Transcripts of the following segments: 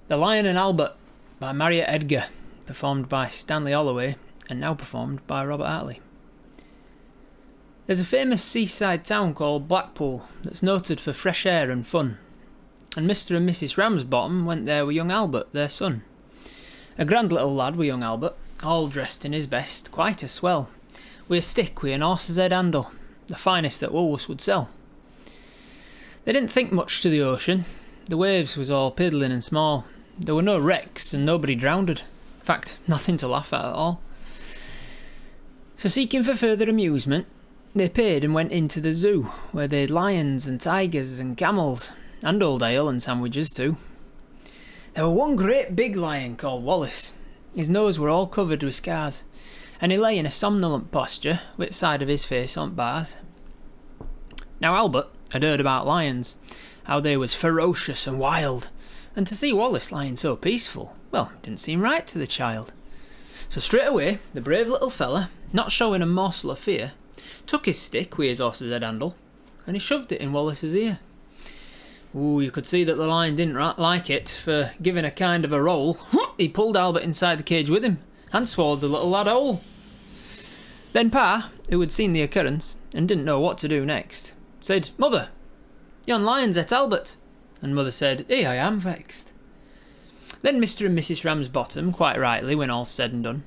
The Lion and Albert by Marriott Edgar, performed by Stanley Holloway and now performed by Robert Hartley. There's a famous seaside town called Blackpool that's noted for fresh air and fun, and Mr. and Mrs. Ramsbottom went there with young Albert, their son. A grand little lad with young Albert, all dressed in his best, quite a swell, with a stick with an horse's head handle, the finest that Woolworths would sell. They didn't think much to the ocean. The waves was all piddling and small. There were no wrecks and nobody drowned. In fact, nothing to laugh at all. So seeking for further amusement, they paid and went into the zoo, where they had lions and tigers and camels, and old ale and sandwiches too. There were one great big lion called Wallace. His nose were all covered with scars, and he lay in a somnolent posture, with the side of his face on bars. Now Albert had heard about lions, how they was ferocious and wild, and to see Wallace lying so peaceful, well, it didn't seem right to the child. So straight away, the brave little fella, not showing a morsel of fear, took his stick with his horse's head handle, and he shoved it in Wallace's ear. Ooh, you could see that the lion didn't like it, for giving a kind of a roll, he pulled Albert inside the cage with him, and swallowed the little lad whole. Then Pa, who had seen the occurrence, and didn't know what to do next, said, "Mother, yon lion's et Albert." And Mother said, "I am vexed." Then Mr. and Mrs. Ramsbottom, quite rightly when all's said and done,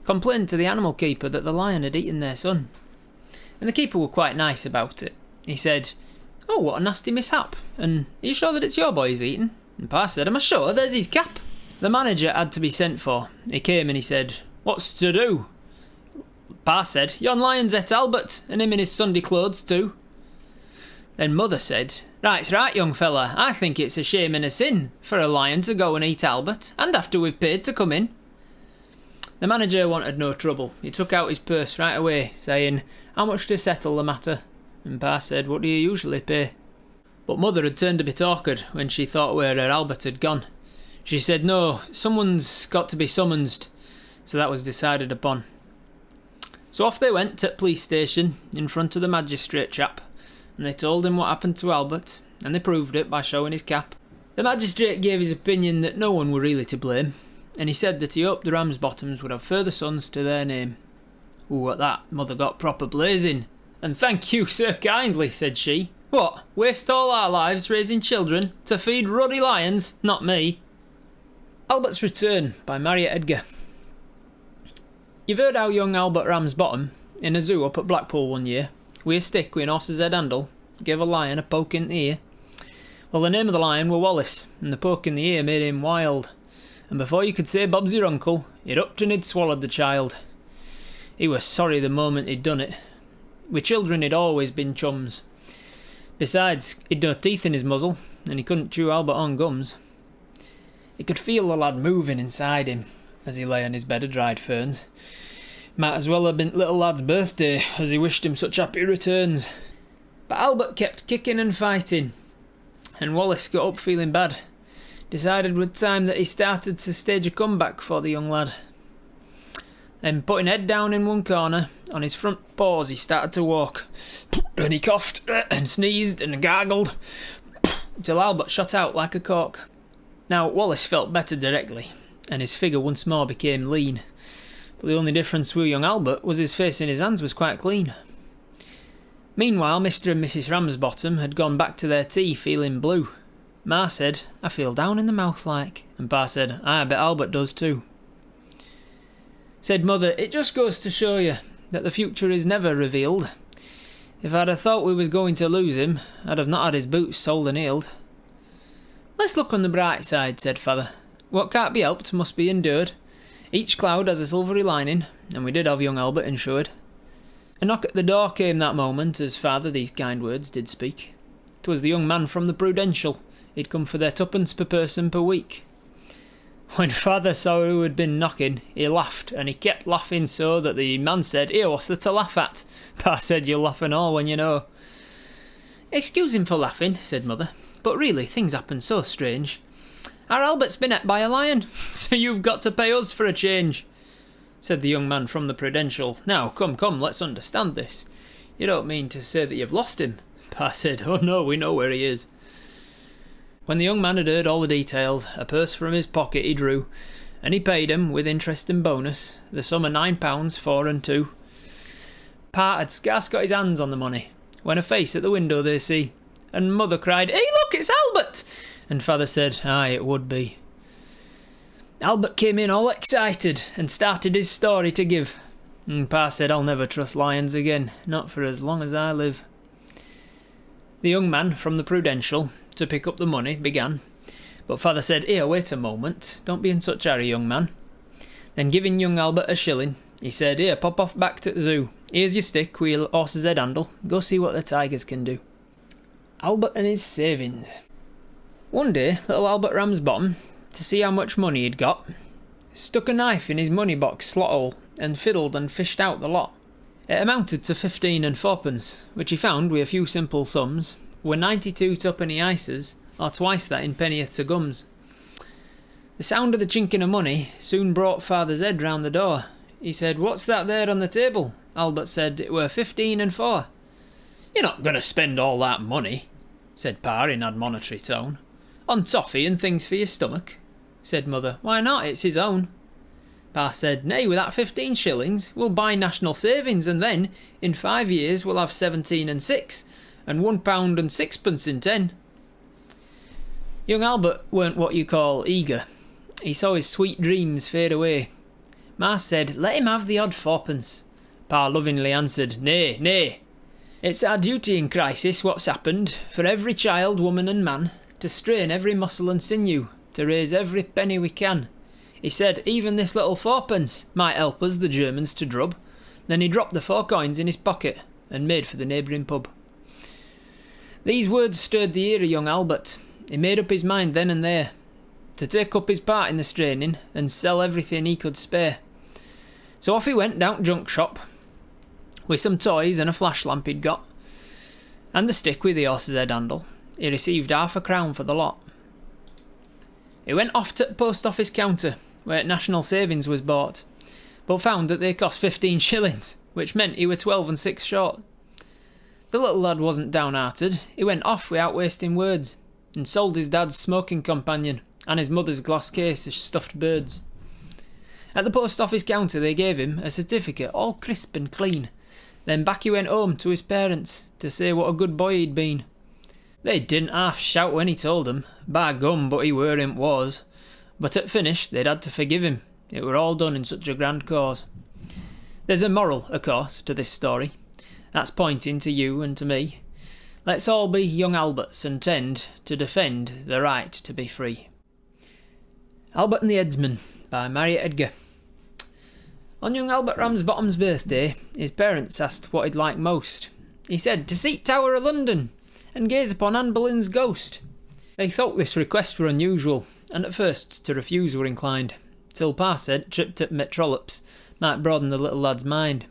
complained to the animal keeper that the lion had eaten their son. And the keeper were quite nice about it. He said, "Oh, what a nasty mishap, and are you sure that it's your boy he's eaten?" And Pa said, "Am I sure? There's his cap." The manager had to be sent for. He came and he said, "What's to do?" Pa said, "Yon lion's et Albert, and him in his Sunday clothes too." Then Mother said, "Right's right, young fella, I think it's a shame and a sin for a lion to go and eat Albert, and after we've paid to come in." The manager wanted no trouble. He took out his purse right away, saying, "How much to settle the matter?" And Pa said, "What do you usually pay?" But Mother had turned a bit awkward when she thought where her Albert had gone. She said, "No, someone's got to be summonsed." So that was decided upon. So off they went to the police station in front of the magistrate chap, and they told him what happened to Albert, and they proved it by showing his cap. The magistrate gave his opinion that no one were really to blame, and he said that he hoped the Ramsbottoms would have further sons to their name. Ooh, at that, Mother got proper blazing. "And thank you, sir, kindly," said she. "What, waste all our lives raising children to feed ruddy lions? Not me." Albert's Return by Marriott Edgar. You've heard how young Albert Ramsbottom, in a zoo up at Blackpool one year, with a stick with an horse's head handle, gave a lion a poke in the ear. Well, the name of the lion were Wallace, and the poke in the ear made him wild, and before you could say Bob's your uncle, he'd upped and he'd swallowed the child. He was sorry the moment he'd done it. With children he'd always been chums. Besides, he'd no teeth in his muzzle, and he couldn't chew Albert on gums. He could feel the lad moving inside him, as he lay on his bed of dried ferns. Might as well have been little lad's birthday, as he wished him such happy returns. But Albert kept kicking and fighting, and Wallace got up feeling bad. Decided with time that he started to stage a comeback for the young lad. Then putting head down in one corner, on his front paws he started to walk, and he coughed and sneezed and gargled, till Albert shot out like a cork. Now Wallace felt better directly, and his figure once more became lean. But the only difference with young Albert was his face and his hands was quite clean. Meanwhile, Mr. and Mrs. Ramsbottom had gone back to their tea feeling blue. Ma said, "I feel down in the mouth like," and Pa said, "I bet Albert does too." Said Mother, "It just goes to show you that the future is never revealed. If I'd have thought we was going to lose him, I'd have not had his boots soled and heeled." "Let's look on the bright side," said Father. "What can't be helped must be endured. Each cloud has a silvery lining, and we did have young Albert insured." A knock at the door came that moment as Father these kind words did speak. 'Twas the young man from the Prudential. He'd come for their twopence per person per week. When Father saw who had been knocking, he laughed, and he kept laughing so that the man said, "Here, what's there to laugh at?" Pa said, "You'll laugh and all when you know." "Excuse him for laughing," said Mother, "but really things happen so strange. Our Albert's been ate by a lion, so you've got to pay us for a change," said the young man from the Prudential. "Now, come, let's understand this. You don't mean to say that you've lost him?" Pa said, "Oh no, we know where he is." When the young man had heard all the details, a purse from his pocket he drew, and he paid him, with interest and bonus, the sum of £9 4 and 2. Pa had scarce got his hands on the money, when a face at the window they see, and mother cried, "Hey, look, it's Albert!" And father said, "Aye, it would be." Albert came in all excited, and started his story to give. And Pa said, "I'll never trust lions again, not for as long as I live." The young man from the Prudential, to pick up the money, began, but father said, "Here, wait a moment, don't be in such a hurry, young man." Then giving young Albert a shilling, he said, "Here, pop off back to the zoo. Here's your stick with your horse's head handle. Go see what the tigers can do." Albert and his savings. One day, little Albert Ramsbottom, to see how much money he'd got, stuck a knife in his money box slot hole and fiddled and fished out the lot. It amounted to 15 and 4pence, which he found, with a few simple sums, were 92 twopenny ices, or twice that in pennyworths of gums. The sound of the chinking of money soon brought father's head round the door. He said, "What's that there on the table?" Albert said, "It were 15 and 4. "You're not going to spend all that money," said Pa in admonitory tone. "On toffee and things for your stomach," said mother. "Why not? It's his own." Pa said, "Nay, with that 15 shillings, we'll buy national savings, and then, in 5 years, we'll have 17 and 6, and £1 and 6pence in 10. Young Albert weren't what you call eager. He saw his sweet dreams fade away. Ma said, "Let him have the odd 4pence. Pa lovingly answered, "Nay, nay. It's our duty in crisis what's happened, for every child, woman and man, to strain every muscle and sinew, to raise every penny we can." He said, "Even this little 4pence might help us the Germans to drub." Then he dropped the 4 coins in his pocket, and made for the neighbouring pub. These words stirred the ear of young Albert. He made up his mind then and there, to take up his part in the straining, and sell everything he could spare. So off he went down junk shop, with some toys and a flash lamp he'd got, and the stick with the horse's head handle. He received £half-a-crown for the lot. He went off to the post office counter, where national savings was bought, but found that they cost 15 shillings, which meant he were 12 and 6 short. The little lad wasn't downhearted. He went off without wasting words, and sold his dad's smoking companion, and his mother's glass case of stuffed birds. At the post office counter they gave him a certificate all crisp and clean. Then back he went home to his parents, to say what a good boy he'd been. They didn't half shout when he told them, by gum, but he were him was. But at finish they'd had to forgive him. It were all done in such a grand cause. There's a moral, of course, to this story. That's pointing to you and to me. Let's all be young Alberts and tend to defend the right to be free. Albert and the Eadsman by Marriott Edgar. On young Albert Ramsbottom's birthday, his parents asked what he'd like most. He said, "To see Tower of London, and gaze upon Anne Boleyn's ghost." They thought this request were unusual, and at first to refuse were inclined, till Pa said trip to Metrollops might broaden the little lad's mind.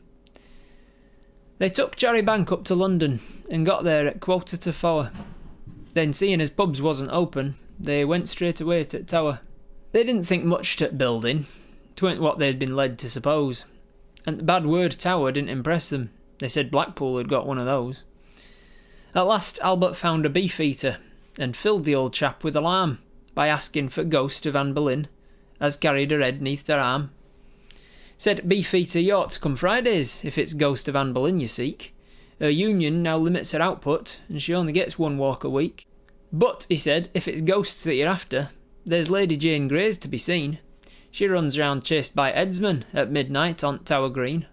They took Jerry Bank up to London, and got there at 4:15. Then, seeing as pubs wasn't open, they went straight away to the Tower. They didn't think much to building. 'Tweren't what they'd been led to suppose, and the bad word Tower didn't impress them. They said Blackpool had got one of those. At last Albert found a beefeater, and filled the old chap with alarm by asking for ghost of Anne Boleyn, as carried her head neath their arm. Said, "Beefeater, you ought to come Fridays, if it's ghost of Anne Boleyn you seek. Her union now limits her output, and she only gets 1 walk a week. But," he said, "if it's ghosts that you're after, there's Lady Jane Grey's to be seen. She runs round chased by Eadsman at midnight on Tower Green."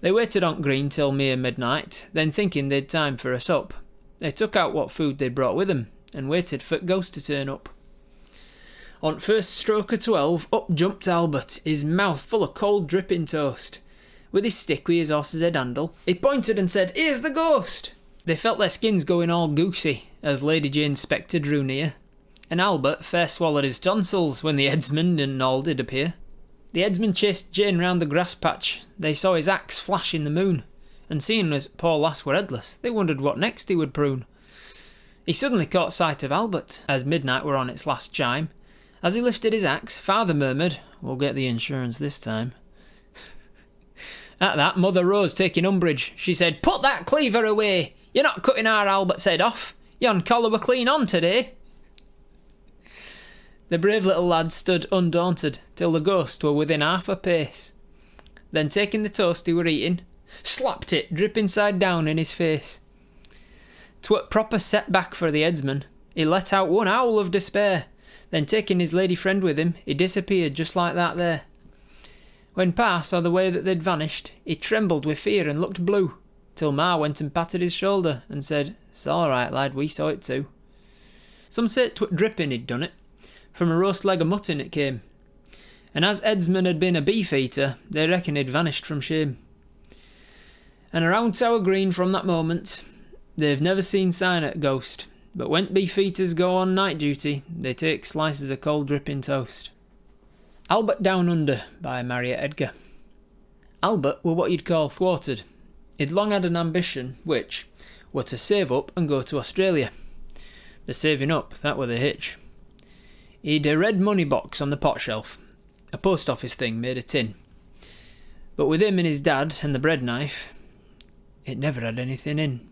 They waited on Green till mere midnight, then thinking they'd time for a sup, they took out what food they'd brought with them, and waited for ghost to turn up. On first stroke of 12, up jumped Albert, his mouth full of cold dripping toast. With his stick with his horse's head handle, he pointed and said, "Here's the ghost!" They felt their skins going all goosey, as Lady Jane's spectre drew near, and Albert fair swallowed his tonsils when the headsman and all did appear. The headsman chased Jane round the grass patch. They saw his axe flash in the moon, and seeing as poor lass were headless, they wondered what next he would prune. He suddenly caught sight of Albert, as midnight were on its last chime. As he lifted his axe, father murmured, "We'll get the insurance this time." At that, mother rose, taking umbrage. She said, "Put that cleaver away! You're not cutting our Albert's head off. Yon collar were clean on today." The brave little lad stood undaunted till the ghost were within half a pace. Then taking the toast he were eating, slapped it dripping side down in his face. 'Twere proper setback for the headsman. He let out one howl of despair, then taking his lady friend with him, he disappeared just like that there. When Pa saw the way that they'd vanished, he trembled with fear and looked blue, till Ma went and patted his shoulder and said, "It's all right, lad, we saw it too." Some say 'twere dripping he'd done it. From a roast leg of mutton it came. And as headsman had been a beef-eater, they reckon he'd vanished from shame. And around Tower Green from that moment, they've never seen sign at ghost, but when beef-eaters go on night duty, they take slices of cold dripping toast. Albert Down Under by Marriott Edgar. Albert were what you'd call thwarted. He'd long had an ambition, which were to save up and go to Australia. The saving up, that were the hitch. He'd a red money box on the pot shelf, a post office thing made of tin. But with him and his dad and the bread knife, it never had anything in.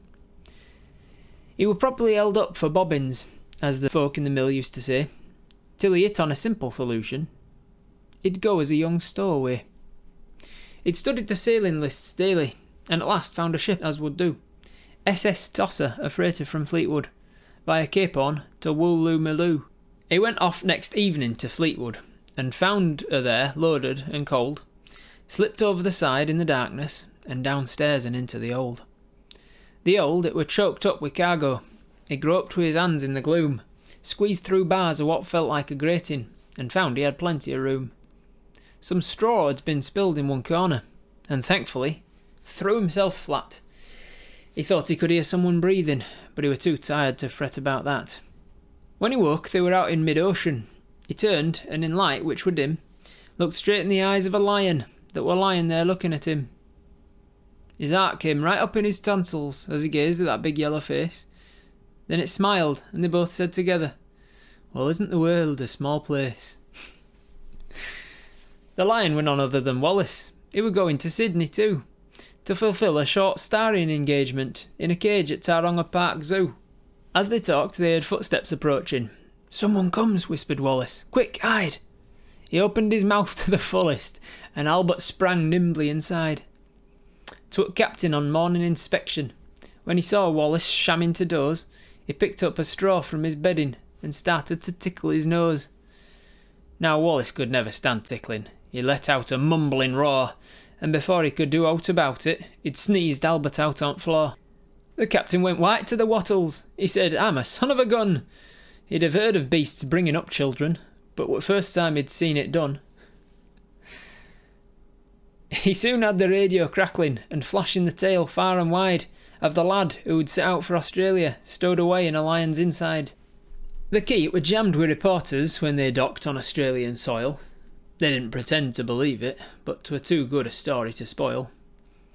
He were properly held up for bobbins, as the folk in the mill used to say, till he hit on a simple solution. He'd go as a young stowaway. He'd studied the sailing lists daily, and at last found a ship as would do. SS Tosser, a freighter from Fleetwood, via Cape Horn to Wooloomaloo. He went off next evening to Fleetwood, and found her there, loaded and cold, slipped over the side in the darkness, and downstairs and into the hold. The hold, it were choked up with cargo. He groped with his hands in the gloom, squeezed through bars of what felt like a grating, and found he had plenty of room. Some straw had been spilled in one corner, and thankfully threw himself flat. He thought he could hear someone breathing, but he were too tired to fret about that. When he woke, they were out in mid-ocean. He turned, and in light, which were dim, looked straight in the eyes of a lion that were lying there looking at him. His heart came right up in his tonsils as he gazed at that big yellow face. Then it smiled, and they both said together, "Well, isn't the world a small place?" The lion were none other than Wallace. He were going to Sydney too, to fulfil a short starring engagement in a cage at Taronga Park Zoo. As they talked, they heard footsteps approaching. "Someone comes," whispered Wallace. "Quick, hide!" He opened his mouth to the fullest, and Albert sprang nimbly inside. 'Twere captain on morning inspection. When he saw Wallace shamming to doze, he picked up a straw from his bedding and started to tickle his nose. Now Wallace could never stand tickling. He let out a mumbling roar, and before he could do aught about it, he'd sneezed Albert out on floor. The captain went white to the wattles. He said, "I'm a son of a gun." He'd have heard of beasts bringing up children, but the first time he'd seen it done. He soon had the radio crackling and flashing the tale far and wide of the lad who would set out for Australia, stowed away in a lion's inside. The Keat were jammed with reporters when they docked on Australian soil. They didn't pretend to believe it, but 'twere too good a story to spoil.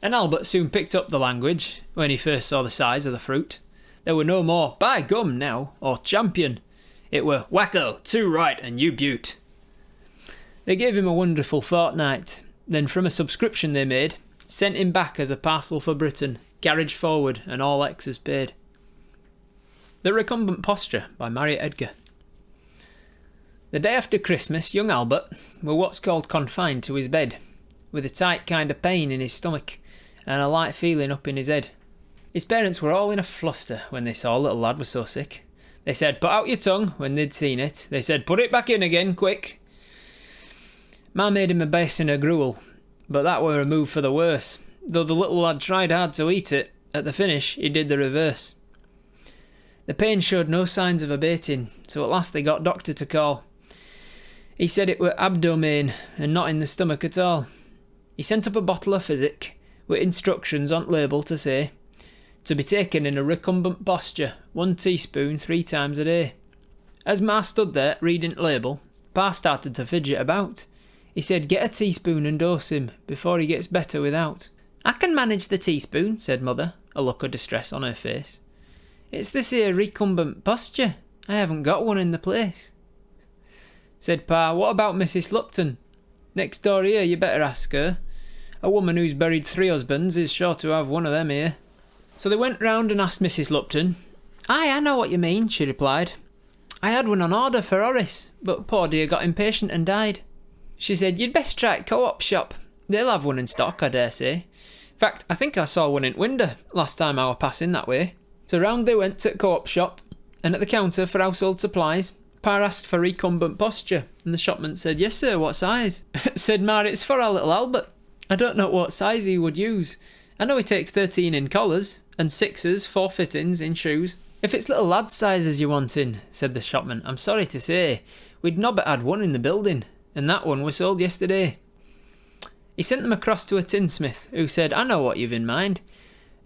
And Albert soon picked up the language when he first saw the size of the fruit. There were no more "by gum" now, or "champion." It were "wacko, too right, and you beaut." They gave him a wonderful fortnight. Then from a subscription they made, sent him back as a parcel for Britain, carriage forward and all exes paid. The Recumbent Posture by Marriott Edgar. The day after Christmas, young Albert were what's called confined to his bed, with a tight kind of pain in his stomach and a light feeling up in his head. His parents were all in a fluster when they saw little lad was so sick. They said, "Put out your tongue," when they'd seen it. They said, "Put it back in again, quick." Ma made him a basin of gruel, but that were a move for the worse. Though the little lad tried hard to eat it, at the finish he did the reverse. The pain showed no signs of abating, so at last they got doctor to call. He said it were abdomen and not in the stomach at all. He sent up a bottle of physic, with instructions on label to say, to be taken in a recumbent posture, 1 teaspoon 3 times a day. As Ma stood there reading the label, Pa started to fidget about. He said, "Get a teaspoon and dose him, before he gets better without." "I can manage the teaspoon," said Mother, a look of distress on her face. "It's this here recumbent posture. I haven't got one in the place." Said Pa, "What about Mrs. Lupton? Next door here, you better ask her. A woman who's buried 3 husbands is sure to have one of them here." So they went round and asked Mrs. Lupton. "Aye, I know what you mean," she replied. I had one on order for Horace, but poor dear got impatient and died. She said, you'd best try at Co-op shop. They'll have one in stock, I dare say. In fact, I think I saw one in window last time I were passing that way. So round they went at Co-op shop, and at the counter for household supplies, Pa asked for Recumbent Posture, and the shopman said, yes sir, what size? Said Ma, it's for our little Albert. I don't know what size he would use. I know he takes 13 in collars, and 6s, 4 fittings in shoes. If it's little lad sizes you want in, said the shopman, I'm sorry to say, we'd nobbut had one in the building, and that one was sold yesterday. He sent them across to a tinsmith, who said, I know what you've in mind.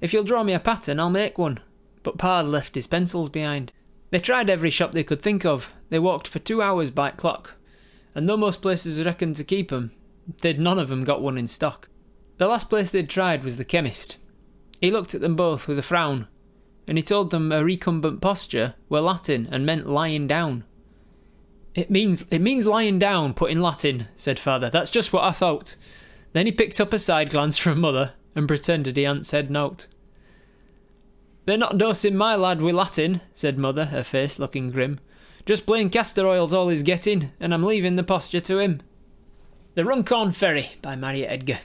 If you'll draw me a pattern, I'll make one. But Pa had left his pencils behind. They tried every shop they could think of. They walked for 2 hours by clock, and though most places reckoned to keep 'em, they'd none of 'em got one in stock. The last place they'd tried was the chemist. He looked at them both with a frown, and he told them a recumbent posture were Latin and meant lying down. It means lying down, put in Latin, said Father. That's just what I thought. Then he picked up a side glance from Mother and pretended he hadn't said nought. They're not dosing my lad with Latin, said Mother, her face looking grim. Just plain castor oil's all he's getting, and I'm leaving the posture to him. The Runcorn Ferry by Marriott Edgar.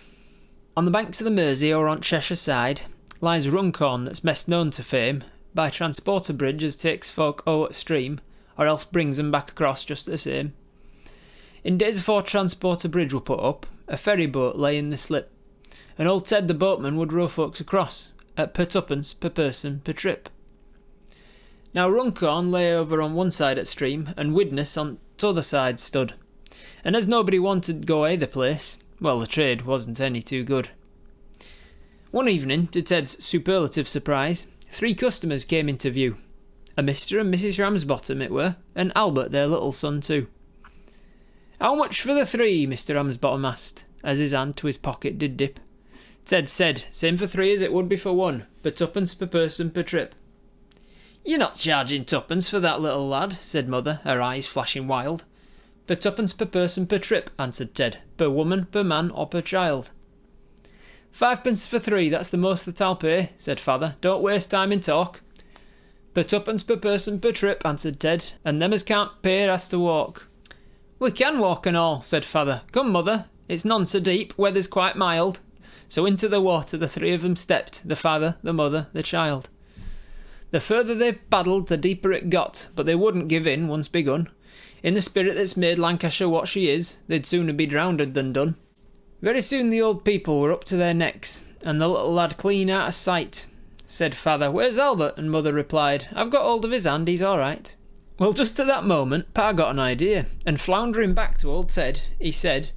On the banks of the Mersey or on Cheshire side lies Runcorn that's best known to fame by transporter bridge as takes folk o'er stream, or else brings 'em back across just the same. In days afore transporter bridge were put up, a ferry boat lay in the slip, and old Ted the boatman would row folks across at per tuppence per person per trip. Now Runcorn lay over on one side at stream, and Widnes on t'other side stood, and as nobody wanted to go either place, well, the trade wasn't any too good. One evening, to Ted's superlative surprise, 3 customers came into view. A Mr. and Mrs. Ramsbottom it were, and Albert, their little son, too. How much for the 3? Mr. Ramsbottom asked, as his hand to his pocket did dip. Ted said, same for 3 as it would be for 1, but 2pence per person per trip. You're not charging 2pence for that little lad, said Mother, her eyes flashing wild. But 2pence per person per trip, answered Ted, per woman, per man, or per child. 5pence for 3, that's the most that I'll pay, said Father. Don't waste time in talk. Per 2pence per person per trip, answered Ted, and them as can't pay has to walk. We can walk and all, said Father. Come, Mother, it's none so deep, weather's quite mild. So into the water the 3 of them stepped, the father, the mother, the child. The further they paddled, the deeper it got, but they wouldn't give in once begun. In the spirit that's made Lancashire what she is, they'd sooner be drowned than done. Very soon the old people were up to their necks, and the little lad clean out of sight. Said Father, where's Albert? And Mother replied, I've got hold of his hand, he's all right. Well, just at that moment, Pa got an idea, and floundering back to old Ted, he said,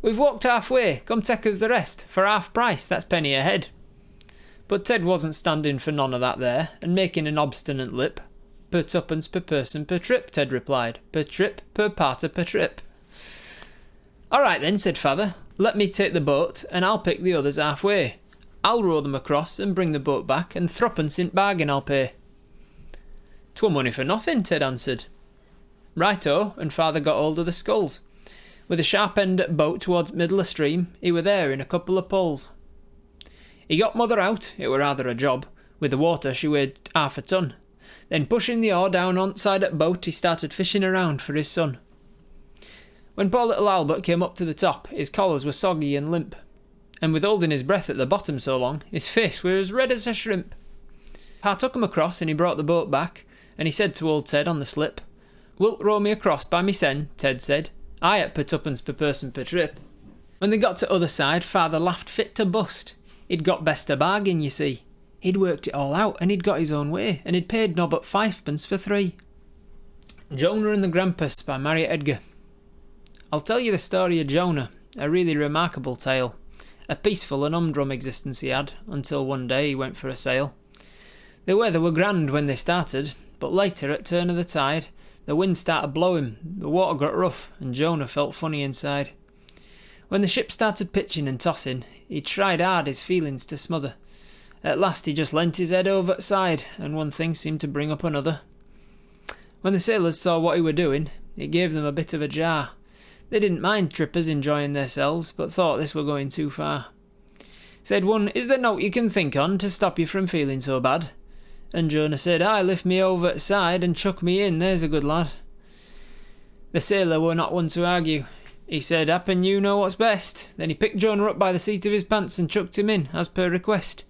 We've walked halfway, come take us the rest, for half price, that's penny a head. But Ted wasn't standing for none of that there, and making an obstinate lip. Per 2pence per person per trip, Ted replied. Per trip, per parter per trip. All right then, said Father, let me take the boat, and I'll pick the others halfway. I'll row them across and bring the boat back, and 3pence in bargain I'll pay. 'Twere money for nothing, Ted answered. Righto, and Father got hold of the sculls. With a sharp end at boat towards middle of stream, he were there in a couple of pulls. He got Mother out, it were rather a job. With the water she weighed 1/2 a ton. Then pushing the oar down on side at boat, he started fishing around for his son. When poor little Albert came up to the top, his collars were soggy and limp, and with holding his breath at the bottom so long, his face were as red as a shrimp. Pa took him across and he brought the boat back, and he said to old Ted on the slip, Wilt row me across by me sen? Ted said. Aye, at per 2pence per person per trip. When they got to other side, Father laughed fit to bust. He'd got best a bargain, you see. He'd worked it all out, and he'd got his own way, and he'd paid nobbut 5pence for 3. Jonah and the Grampus by Marriott Edgar. I'll tell you the story of Jonah, a really remarkable tale. A peaceful and humdrum existence he had, until one day he went for a sail. The weather were grand when they started, but later, at turn of the tide, the wind started blowing, the water got rough, and Jonah felt funny inside. When the ship started pitching and tossing, he tried hard his feelings to smother. At last he just leant his head over the side, and one thing seemed to bring up another. When the sailors saw what he were doing, it gave them a bit of a jar. They didn't mind trippers enjoying theirselves, but thought this were going too far. Said one, Is there naught you can think on to stop you from feeling so bad? And Jonah said, "Aye, lift me over the side and chuck me in, there's a good lad." The sailor were not one to argue. He said, "Happen you know what's best." Then he picked Jonah up by the seat of his pants and chucked him in, as per request.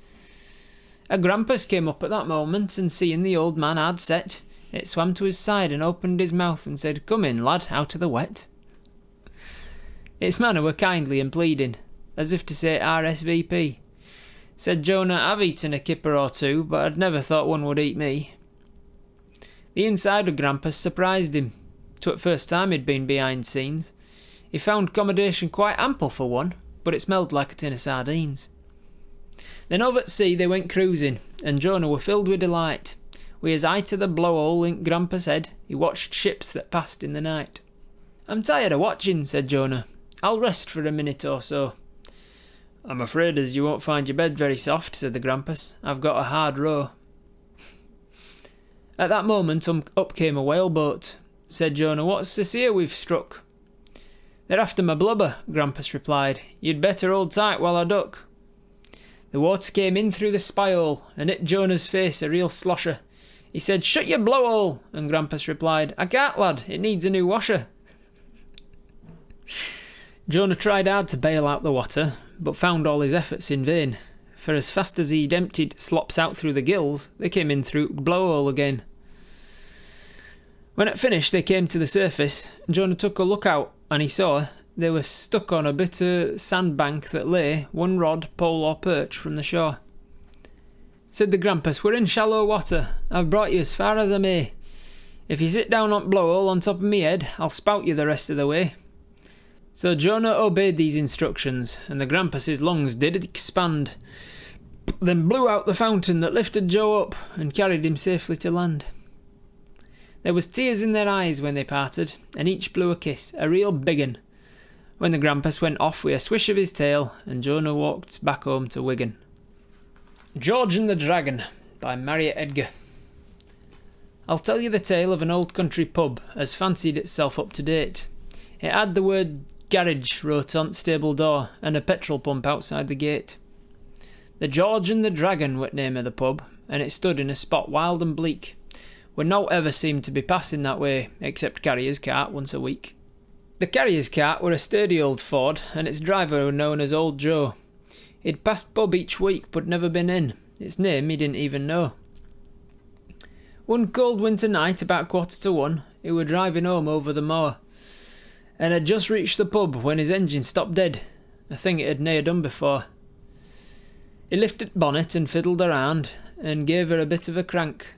A Grampus came up at that moment, and seeing the old man hard set, it swam to his side and opened his mouth and said, "Come in, lad, out of the wet." Its manner were kindly and pleading, as if to say RSVP. Said Jonah, "I've eaten a kipper or two, but I'd never thought one would eat me." The inside of Grampus surprised him. 'Twas first time he'd been behind scenes. He found accommodation quite ample for one, but it smelled like a tin of sardines. Then over at sea they went cruising, and Jonah were filled with delight. With his eye to the blowhole in Grampus' head, he watched ships that passed in the night. "I'm tired of watching," said Jonah. "I'll rest for a minute or so." "I'm afraid as you won't find your bed very soft," said the Grampus. "I've got a hard row." At that moment up came a whaleboat. Said Jonah, "What's this here we've struck?" "They're after my blubber," Grampus replied. "You'd better hold tight while I duck." The water came in through the spy-hole and hit Jonah's face a real slosher. He said, "Shut your blowhole," and Grampus replied, "I can't, lad, it needs a new washer." Jonah tried hard to bail out the water, but found all his efforts in vain, for as fast as he'd emptied slops out through the gills, they came in through the blowhole again. When it finished, they came to the surface. Jonah took a look out, and he saw they were stuck on a bit of sandbank that lay 1 rod, pole or perch from the shore. Said the Grampus, "We're in shallow water. I've brought you as far as I may. If you sit down on blowhole on top of me head, I'll spout you the rest of the way." So Jonah obeyed these instructions, and the Grampus's lungs did expand, then blew out the fountain that lifted Joe up and carried him safely to land. There was tears in their eyes when they parted, and each blew a kiss, a real big 'un, when the Grampus went off with a swish of his tail, and Jonah walked back home to Wigan. George and the Dragon by Marriott Edgar. I'll tell you the tale of an old country pub as fancied itself up to date. It had the word garage wrote on stable door and a petrol pump outside the gate. The George and the Dragon were the name of the pub, and it stood in a spot wild and bleak, where no ever seemed to be passing that way, except carrier's cart once a week. The carrier's cart were a sturdy old Ford, and its driver were known as Old Joe. He'd passed pub each week, but never been in. Its name he didn't even know. One cold winter night, about 1:15, he were driving home over the moor, and had just reached the pub when his engine stopped dead, a thing it had ne'er done before. He lifted the bonnet and fiddled around, and gave her a bit of a crank.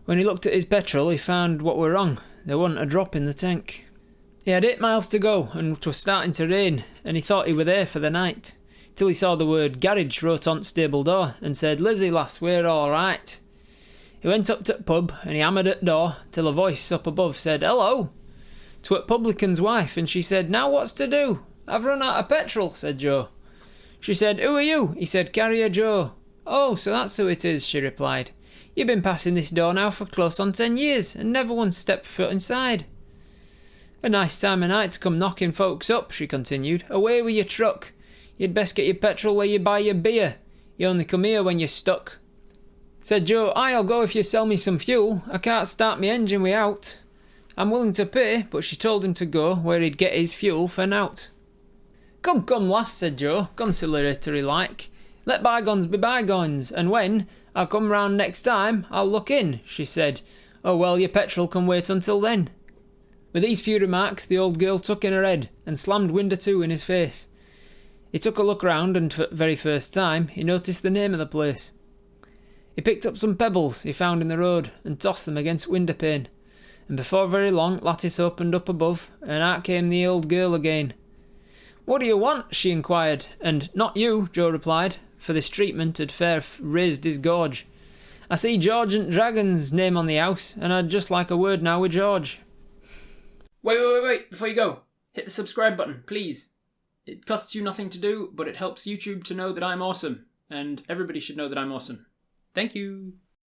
When he looked at his petrol, he found what were wrong. There wasn't a drop in the tank. He had 8 miles to go, and 'twas starting to rain, and he thought he were there for the night, till he saw the word garage wrote on the stable door, and said, "Lizzie, lass, we're all right." He went up to the pub, and he hammered at the door, till a voice up above said, "Hello!" 'Twere the publican's wife, and she said, "Now what's to do?" "I've run out of petrol," said Joe. She said, "Who are you?" He said, "Carrier Joe." "Oh, so that's who it is," she replied. "You've been passing this door now for close on 10 years, and never once stepped foot inside." "A nice time of night to come knocking folks up," she continued. "Away with your truck. You'd best get your petrol where you buy your beer. You only come here when you're stuck." Said Joe, "I'll go if you sell me some fuel. I can't start my engine without." "I'm willing to pay," but she told him to go where he'd get his fuel for nowt. "Come, come, lass," said Joe, conciliatory like. "Let bygones be bygones, and when I'll come round next time, I'll look in," she said. "Oh well, your petrol can wait until then." With these few remarks, the old girl took in her head and slammed window to in his face. He took a look round, and for the very first time, he noticed the name of the place. He picked up some pebbles he found in the road and tossed them against window pane, and before very long, lattice opened up above, and out came the old girl again. "What do you want?" she inquired, and "Not you," Joe replied, for this treatment had fair raised his gorge. "I see George and Dragon's name on the house, and I'd just like a word now with George." Wait, before you go, hit the subscribe button, please. It costs you nothing to do, but it helps YouTube to know that I'm awesome, and everybody should know that I'm awesome. Thank you.